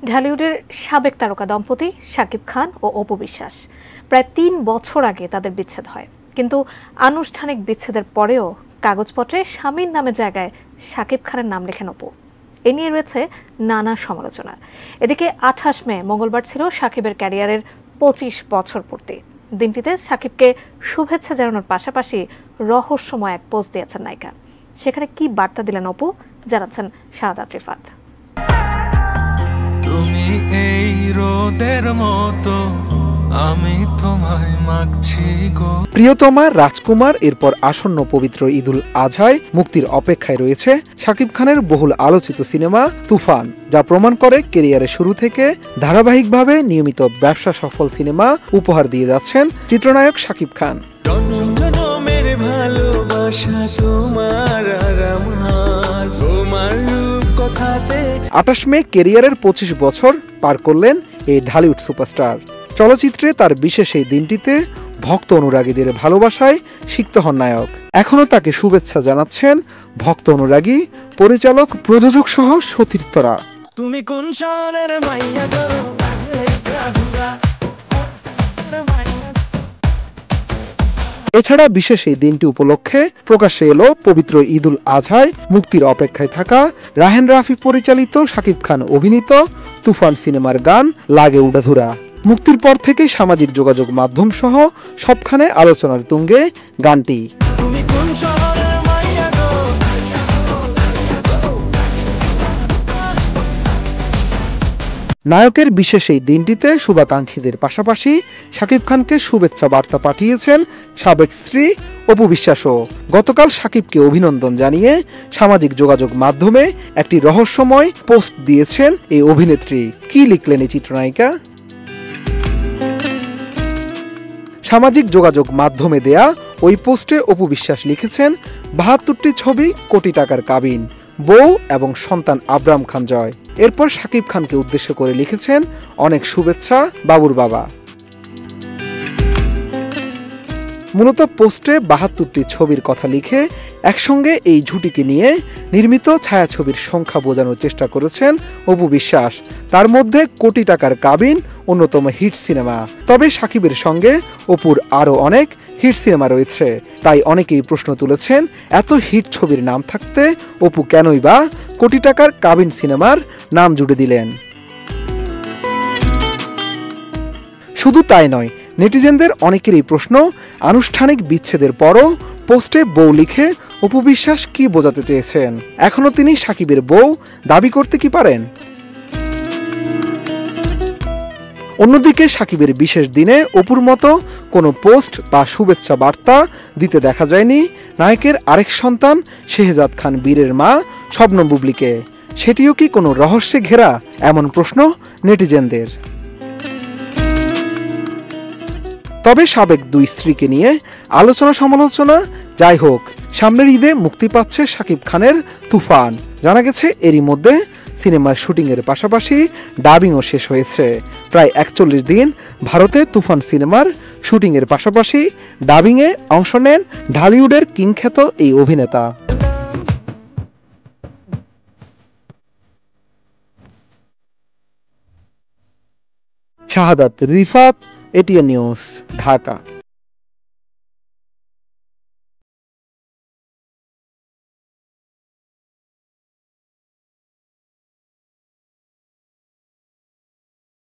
ঢালিউডের সাবেক তারকা দম্পতি শাকিব খান ও অপু বিশ্বাস প্রায় ৩ বছর আগে তাদের বিচ্ছেদ হয়, কিন্তু আনুষ্ঠানিক বিচ্ছেদের পরেও কাগজপত্রে স্বামীর নামে জায়গায় শাকিব খানের নাম লেখেন অপু। এ নিয়ে রয়েছে নানা সমালোচনা। এদিকে ২৮ মে মঙ্গলবার ছিল শাকিবের ক্যারিয়ারের ২৫ বছর পূর্তি। দিনটিতে শাকিবকে শুভেচ্ছা জানানোর পাশাপাশি রহস্যময় এক পোস্ট দিয়েছেন নায়িকা। সেখানে কি বার্তা দিলেন অপু, জানাচ্ছেন শাহাদাত রিফাত। তুমি এই রোদের মতো, আমি তোমায় মাগছি গো। প্রিয়তমা রাজকুমার এরপর আসন্ন পবিত্র ঈদুল আজহায় মুক্তির অপেক্ষায় রয়েছে শাকিব খানের বহুল আলোচিত সিনেমা তুফান, যা প্রমাণ করে ক্যারিয়ারের শুরু থেকে ধারাবাহিকভাবে নিয়মিত ব্যবসা সফল সিনেমা উপহার দিয়ে যাচ্ছেন চিত্রনায়ক শাকিব খান। ভালোবাসা তোমার আর আমার, তোমার কথাতে ২৮ মে ক্যারিয়ারের ২৫ বছর পার করলেন এই ঢালিউড সুপারস্টার। চলচ্চিত্রে তার বিশেষ এই দিনটিতে ভক্ত অনুরাগীদের ভালোবাসায় সিক্ত হন নায়ক। এখনও তাকে শুভেচ্ছা জানাচ্ছেন ভক্ত অনুরাগী, পরিচালক, প্রযোজক সহ সতীর্থরা। তুমি কোন শহরের মাইয়া গো? এছাড়া বিশেষ এই দিনটি উপলক্ষে প্রকাশ্যে এলো পবিত্র ঈদুল আজহায় মুক্তির অপেক্ষায় থাকা রাহেন রাফি পরিচালিত শাকিব খান অভিনীত তুফান সিনেমার গান লাগে উড়াধুরা। মুক্তির পর থেকে সামাজিক যোগাযোগ মাধ্যম সহ সবখানে আলোচনার তুঙ্গে গানটি। নায়কের বিশেষ এই দিনটিতে শুভাকাঙ্ক্ষীদের পাশাপাশি শাকিব খানকে শুভেচ্ছা বার্তা পাঠিয়েছেন সাবেক স্ত্রী অপু বিশ্বাসও। গতকাল শাকিবকে অভিনন্দন জানিয়ে সামাজিক যোগাযোগ মাধ্যমে একটি রহস্যময় পোস্ট দিয়েছেন এই অভিনেত্রী। কি লিখলেন এই চিত্রনায়িকা? সামাজিক যোগাযোগ মাধ্যমে দেয়া ওই পোস্টে অপু বিশ্বাস লিখেছেন, ৭২টি ছবি, কোটি টাকার কাবিন, বউ এবং সন্তান আব্রাম খান জয়। এরপর শাকিব খানকে উদ্দেশ্য করে লিখেছেন, অনেক শুভেচ্ছা বাবুর বাবা। মূলত পোস্টে ৭২টি ছবির কথা লিখে একসঙ্গে এই ঝুটিকে নিয়ে নির্মিত ছায়াছবির সংখ্যা বোঝানোর চেষ্টা করেছেন অপু বিশ্বাস। তার মধ্যে কোটি টাকার কাবিন অন্যতম হিট সিনেমা। তবে শাকিবের সঙ্গে অপুর আরও অনেক হিট সিনেমা রয়েছে। তাই অনেকেই প্রশ্ন তুলেছেন, এত হিট ছবির নাম থাকতে অপু কেনই বা কোটি টাকার কাবিন সিনেমার নাম জুড়ে দিলেন। শুধু তাই নয়, নেটিজেনদের অনেকেরই প্রশ্ন, আনুষ্ঠানিক বিচ্ছেদের পরও পোস্টে বউ লিখে অপু বিশ্বাস কি বোঝাতে চেয়েছেন? এখনও তিনি শাকিবের বউ দাবি করতে কি পারেন? অন্যদিকে শাকিবের বিশেষ দিনে অপুর মতো কোনো পোস্ট বা শুভেচ্ছা বার্তা দিতে দেখা যায়নি নায়কের আরেক সন্তান শেহজাদ খান বীরের মা শবনম বুবলিকে। সেটিও কি কোনো রহস্যে ঘেরা? এমন প্রশ্ন নেটিজেনদের। তবে সাবেক দুই স্ত্রীকে নিয়ে আলোচনা সমালোচনা যাই হোক, সামনের ঈদে মুক্তি পাচ্ছে শাকিব খানের তুফান। জানা গেছে এরই মধ্যে সিনেমার শুটিংয়ের পাশাপাশি ডাবিংও শেষ হয়েছে। প্রায় ৪১ দিন ভারতে তুফান সিনেমার শুটিংয়ের পাশাপাশি ডাবিংয়ে অংশ নেন ঢালিউডের কিংখ্যাত এই অভিনেতা। শাহাদাত রিফাত, এটিএন নিউজ, ঢাকা।